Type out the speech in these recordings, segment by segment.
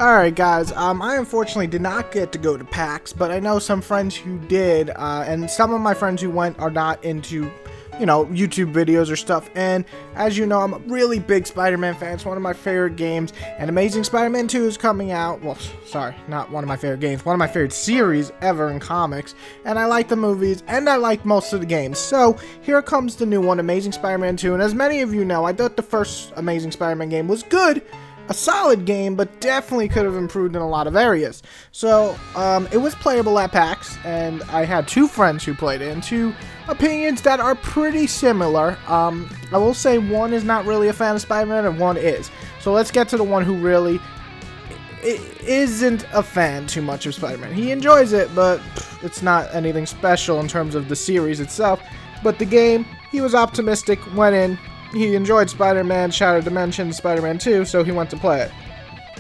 Alright guys, I unfortunately did not get to go to PAX, but I know some friends who did, and some of my friends who went are not into, YouTube videos or stuff, and as you know, I'm a really big Spider-Man fan. It's one of my favorite games, and Amazing Spider-Man 2 is coming out. Well, sorry, not one of my favorite games, one of my favorite series ever in comics, and I like the movies, and I like most of the games. So, here comes the new one, Amazing Spider-Man 2, and as many of you know, I thought the first Amazing Spider-Man game was good, a solid game, but definitely could have improved in a lot of areas. So, it was playable at PAX, and I had two friends who played it, and two opinions that are pretty similar. I will say one is not really a fan of Spider-Man, and one is. So let's get to the one who really isn't a fan too much of Spider-Man. He enjoys it, but it's not anything special in terms of the series itself. But the game, he was optimistic, went in, he enjoyed Spider-Man, Shattered Dimensions, Spider-Man 2, so he went to play it.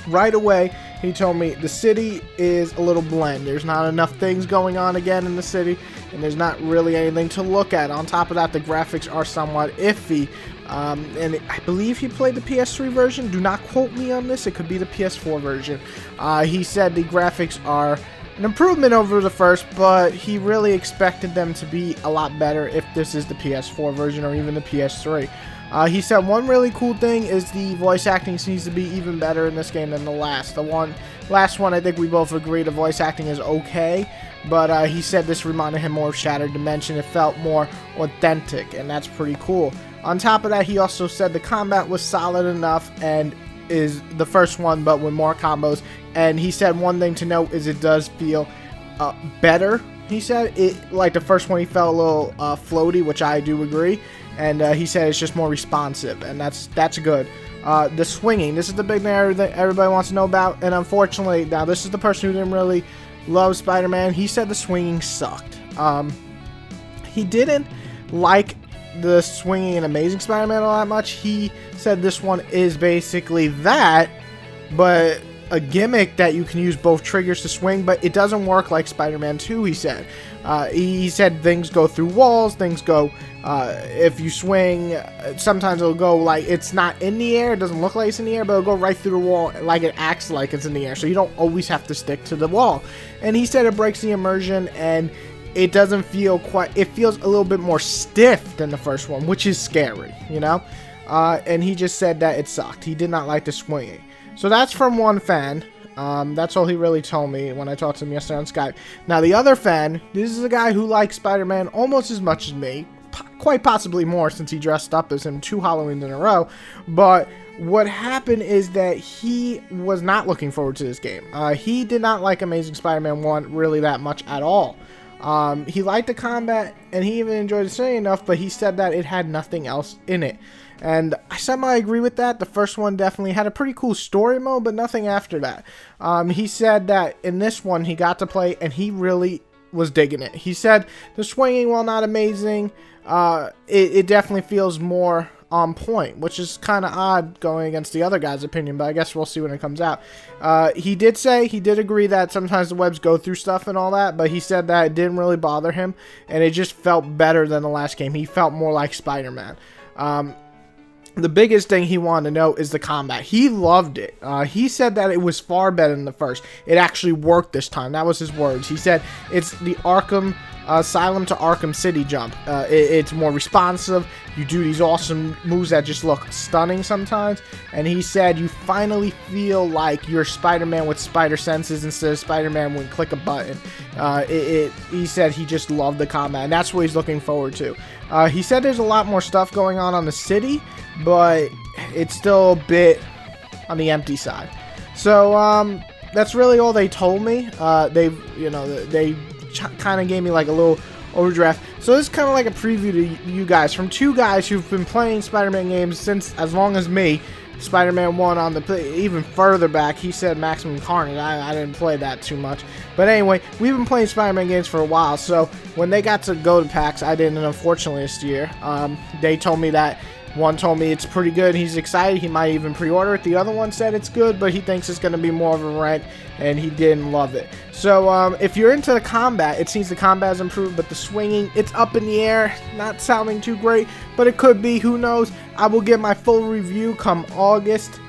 Right away, he told me the city is a little bland. There's not enough things going on again in the city, and there's not really anything to look at. On top of that, the graphics are somewhat iffy. And I believe he played the PS3 version. Do not quote me on this. It could be the PS4 version. He said the graphics are an improvement over the first, but he really expected them to be a lot better if this is the PS4 version or even the PS3. He said one really cool thing is the voice acting seems to be even better in this game than the last. Last one, I think we both agree the voice acting is okay, but he said this reminded him more of Shattered Dimension. It felt more authentic, and that's pretty cool. On top of that, he also said the combat was solid enough and is the first one, but with more combos. And he said one thing to note is it does feel better. He said it like the first one, he felt a little floaty, which I do agree. And he said it's just more responsive, and that's good. The swinging, this is the big thing that everybody wants to know about, and unfortunately, now this is the person who didn't really love Spider-Man. He said the swinging sucked. He didn't like the swinging in Amazing Spider-Man all that much. He said this one is basically that, but a gimmick that you can use both triggers to swing, but it doesn't work like Spider-Man 2, he said. He said things go through walls, things go, if you swing, sometimes it'll go like it's not in the air, it doesn't look like it's in the air, but it'll go right through the wall like it acts like it's in the air, so you don't always have to stick to the wall. And he said it breaks the immersion, and it doesn't feel quite, it feels a little bit more stiff than the first one, which is scary, and he just said that it sucked. He did not like the swinging. So that's from one fan. That's all he really told me when I talked to him yesterday on Skype. Now the other fan, this is a guy who likes Spider-Man almost as much as me, quite possibly more since he dressed up as him 2 Halloweens in a row. But what happened is that he was not looking forward to this game. He did not like Amazing Spider-Man 1 really that much at all. He liked the combat, and he even enjoyed the story enough, but he said that it had nothing else in it. And I somehow agree with that. The first one definitely had a pretty cool story mode, but nothing after that. He said that in this one, he got to play, and he really was digging it. He said the swinging, while not amazing, it definitely feels more on point, which is kind of odd going against the other guy's opinion, but I guess we'll see when it comes out. He did agree that sometimes the webs go through stuff and all that, but he said that it didn't really bother him, and it just felt better than the last game. He felt more like Spider-Man. The biggest thing he wanted to know is the combat. He loved it. He said that it was far better than the first. It actually worked this time. That was his words. He said it's the Arkham Asylum to Arkham City jump. It's more responsive. You do these awesome moves that just look stunning sometimes. And he said you finally feel like you're Spider-Man with spider senses instead of Spider-Man when click a button. He said he just loved the combat, and that's what he's looking forward to. He said there's a lot more stuff going on the city, but it's still a bit on the empty side. So that's really all they told me. They kind of gave me like a little overdraft. So this is kind of like a preview to you guys from two guys who've been playing Spider-Man games since as long as me. Spider-Man 1 on the even further back. He said Maximum Carnage. I didn't play that too much. But anyway, we've been playing Spider-Man games for a while. So when they got to go to PAX, I didn't, unfortunately, this year. They told me that one told me it's pretty good. He's excited. He might even pre-order it. The other one said it's good, but he thinks it's going to be more of a rent, and he didn't love it. So if you're into the combat, it seems the combat has improved, but the swinging, it's up in the air, not sounding too great, but it could be. Who knows? I will get my full review come August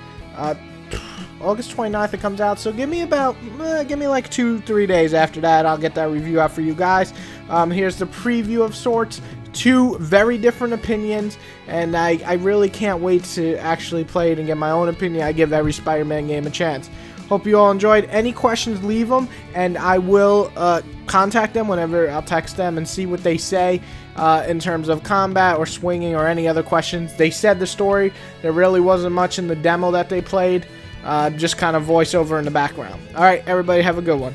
August 29th it comes out, so give me like 2-3 days after that. I'll get that review out for you guys. Here's the preview of sorts. 2 very different opinions, and I really can't wait to actually play it and get my own opinion. I give every Spider-Man game a chance. Hope you all enjoyed. Any questions, leave them, and I will contact them whenever. I'll text them and see what they say in terms of combat or swinging or any other questions. They said the story. There really wasn't much in the demo that they played. Just kind of voiceover in the background. All right, everybody, have a good one.